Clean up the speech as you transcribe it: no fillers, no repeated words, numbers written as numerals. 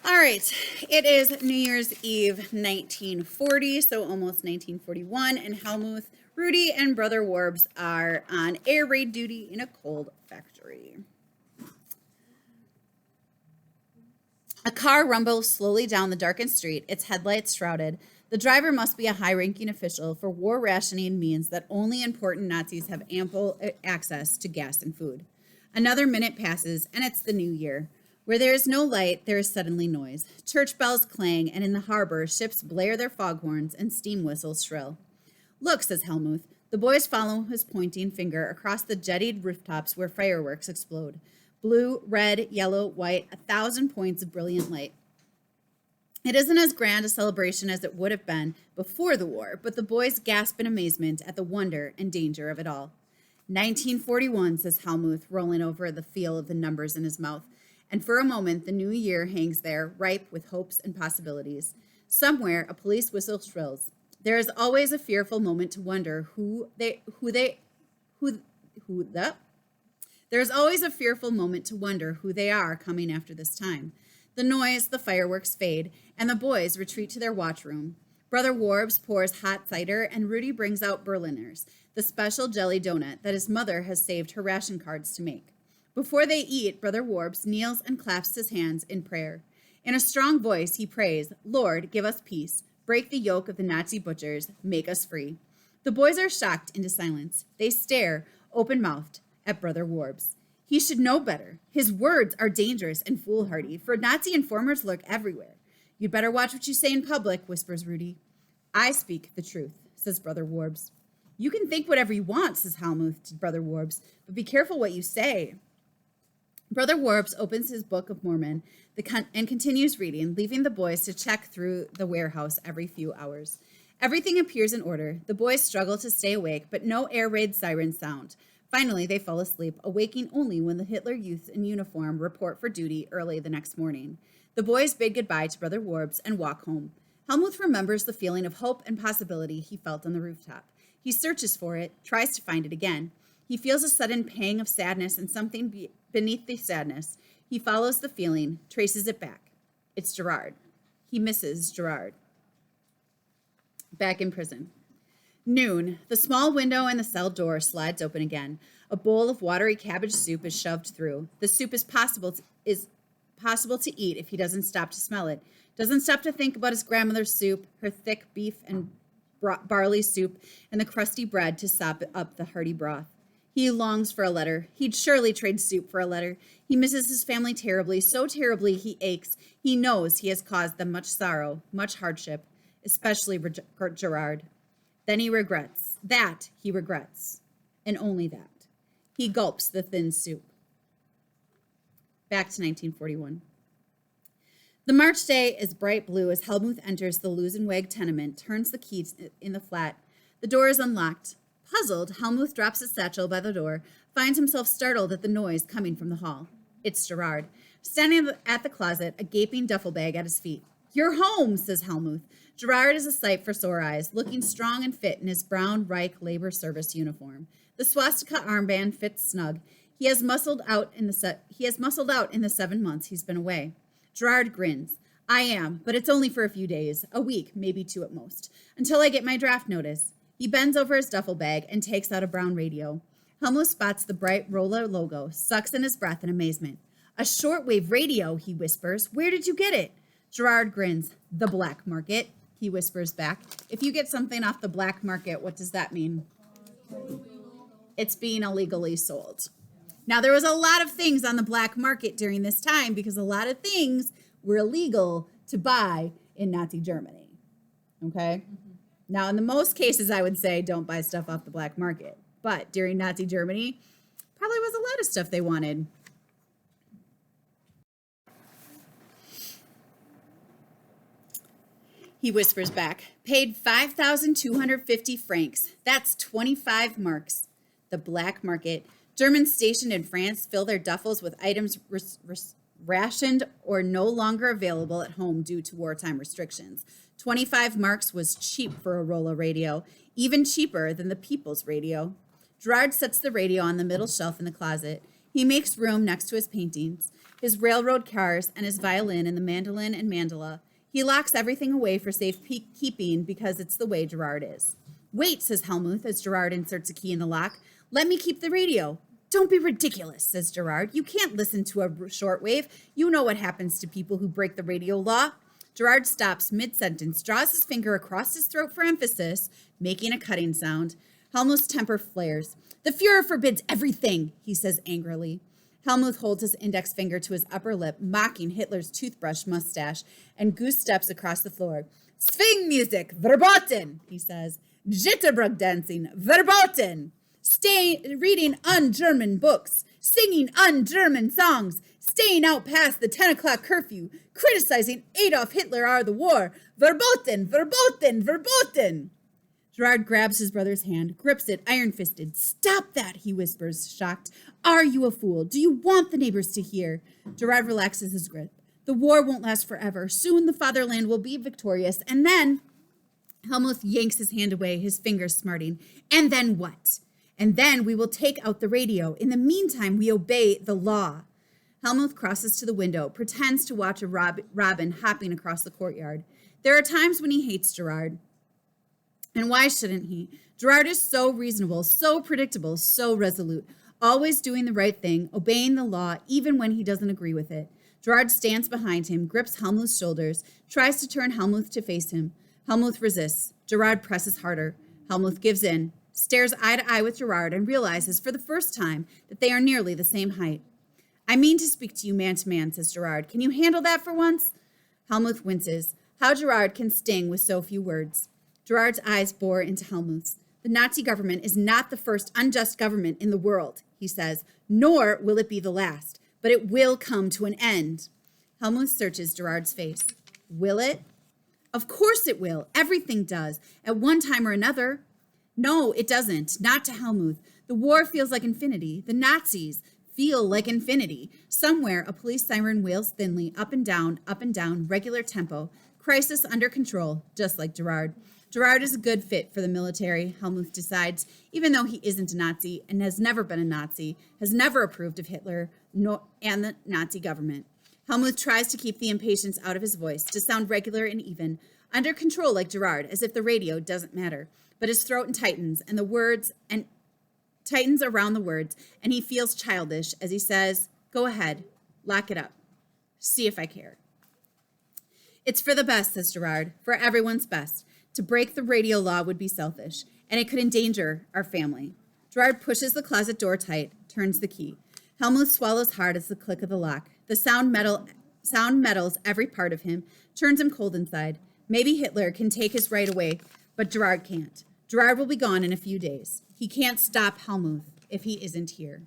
All right, it is New Year's Eve 1940, so almost 1941, and Helmuth, Rudy, and Brother Warbs are on air raid duty in a coal factory. A car rumbles slowly down the darkened street, its headlights shrouded. The driver must be a high-ranking official, for war rationing means that only important Nazis have ample access to gas and food. Another minute passes, and it's the new year. Where there is no light, there is suddenly noise. Church bells clang, and in the harbor, ships blare their foghorns and steam whistles shrill. Look, says Helmuth. The boys follow his pointing finger across the jettied rooftops where fireworks explode. Blue, red, yellow, white, 1,000 points of brilliant light. It isn't as grand a celebration as it would have been before the war, but the boys gasp in amazement at the wonder and danger of it all. 1941, says Helmuth, rolling over the feel of the numbers in his mouth. And for a moment, the new year hangs there, ripe with hopes and possibilities. Somewhere, a police whistle shrills. There is always a fearful moment to wonder There's always a fearful moment to wonder who they are coming after this time. The noise, the fireworks fade, and the boys retreat to their watchroom. Brother Warbs pours hot cider, and Rudy brings out Berliners, the special jelly donut that his mother has saved her ration cards to make. Before they eat, Brother Warbs kneels and clasps his hands in prayer. In a strong voice, he prays, Lord, give us peace. Break the yoke of the Nazi butchers. Make us free. The boys are shocked into silence. They stare, open-mouthed, at Brother Warbs. He should know better. His words are dangerous and foolhardy, for Nazi informers lurk everywhere. You'd better watch what you say in public, whispers Rudy. I speak the truth, says Brother Warbs. You can think whatever you want, says Helmuth to Brother Warbs, but be careful what you say. Brother Warbs opens his Book of Mormon and continues reading, leaving the boys to check through the warehouse every few hours. Everything appears in order. The boys struggle to stay awake, but no air raid sirens sound. Finally, they fall asleep, awaking only when the Hitler youths in uniform report for duty early the next morning. The boys bid goodbye to Brother Warbs and walk home. Helmuth remembers the feeling of hope and possibility he felt on the rooftop. He searches for it, tries to find it again. He feels a sudden pang of sadness and something beneath the sadness. He follows the feeling, traces it back. It's Gerard. He misses Gerard. Back in prison. Noon. The small window in the cell door slides open again. A bowl of watery cabbage soup is shoved through. The soup is possible to eat if he doesn't stop to smell it. Doesn't stop to think about his grandmother's soup, her thick beef and barley soup, and the crusty bread to sop up the hearty broth. He longs for a letter. He'd surely trade soup for a letter. He misses his family terribly, so terribly he aches. He knows he has caused them much sorrow, much hardship, especially Gerard. Then he regrets. That he regrets, and only that. He gulps the thin soup. Back to 1941. The March day is bright blue as Helmuth enters the Lusenweg tenement, turns the key in the flat. The door is unlocked. Puzzled, Helmuth drops his satchel by the door, finds himself startled at the noise coming from the hall. It's Gerard, standing at the closet, a gaping duffel bag at his feet. You're home, says Helmuth. Gerard is a sight for sore eyes, looking strong and fit in his brown Reich Labor Service uniform. The swastika armband fits snug. He has muscled out in the 7 months he's been away. Gerard grins. I am, but it's only for a few days, a week, maybe 2 at most, until I get my draft notice. He bends over his duffel bag and takes out a brown radio. Helmuth spots the bright Roller logo, sucks in his breath in amazement. A shortwave radio, he whispers. Where did you get it? Gerard grins. The black market, he whispers back. If you get something off the black market, what does that mean? It's being illegally sold. Now, there was a lot of things on the black market during this time because a lot of things were illegal to buy in Nazi Germany. Okay? Now, in the most cases, I would say don't buy stuff off the black market. But during Nazi Germany, probably was a lot of stuff they wanted. He whispers back, paid 5,250 francs. That's 25 marks. The black market. Germans stationed in France fill their duffels with items rationed or no longer available at home due to wartime restrictions. 25 marks was cheap for a Rolla radio, even cheaper than the People's radio. Gerard sets the radio on the middle shelf in the closet. He He makes room next to his paintings, his railroad cars, and his violin and the mandolin and mandala. He locks everything away for safe keeping because it's the way Gerard is. Wait, says Helmuth as Gerard inserts a key in the lock. Let me keep the radio. Don't be ridiculous, says Gerard. You can't listen to a shortwave. You know what happens to people who break the radio law. Gerard stops mid-sentence, draws his finger across his throat for emphasis, making a cutting sound. Helmuth's temper flares. The Fuhrer forbids everything, he says angrily. Helmuth holds his index finger to his upper lip, mocking Hitler's toothbrush mustache, and goose steps across the floor. Swing music, verboten, he says. Jitterbug dancing, verboten. Reading un-German books, singing un-German songs, staying out past the 10 o'clock curfew, criticizing Adolf Hitler or the war. Verboten, verboten, verboten. Gerard grabs his brother's hand, grips it, iron-fisted. Stop that, he whispers, shocked. Are you a fool? Do you want the neighbors to hear? Gerard relaxes his grip. The war won't last forever. Soon the fatherland will be victorious, and then... Helmuth yanks his hand away, his fingers smarting. And then what? And then we will take out the radio. In the meantime, we obey the law. Helmuth crosses to the window, pretends to watch a robin hopping across the courtyard. There are times when he hates Gerard. And why shouldn't he? Gerard is so reasonable, so predictable, so resolute, always doing the right thing, obeying the law, even when he doesn't agree with it. Gerard stands behind him, grips Helmuth's shoulders, tries to turn Helmuth to face him. Helmuth resists. Gerard presses harder. Helmuth gives in, stares eye to eye with Gerard, and realizes for the first time that they are nearly the same height. I mean to speak to you man to man, says Gerard. Can you handle that for once? Helmuth winces. How Gerard can sting with so few words. Gerard's eyes bore into Helmuth's. The Nazi government is not the first unjust government in the world, he says, nor will it be the last, but it will come to an end. Helmuth searches Gerard's face. Will it? Of course it will. Everything does, at one time or another. No, it doesn't. Not to Helmuth. The war feels like infinity. The Nazis feel like infinity. Somewhere, a police siren wails thinly, up and down, regular tempo. Crisis under control, just like Gerard. Gerard is a good fit for the military, Helmuth decides, even though he isn't a Nazi and has never been a Nazi, has never approved of Hitler and the Nazi government. Helmuth tries to keep the impatience out of his voice, to sound regular and even, under control like Gerard, as if the radio doesn't matter. But his throat tightens, and the words and tightens around the words, and he feels childish as he says, "Go ahead, lock it up. See if I care." It's for the best, says Gerard, for everyone's best. To break the radio law would be selfish, and it could endanger our family. Gerard pushes the closet door tight, turns the key. Helmuth swallows hard as the click of the lock. The sound meddles every part of him, turns him cold inside. Maybe Hitler can take his right away, but Gerard can't. Gerard will be gone in a few days. He can't stop Helmuth if he isn't here.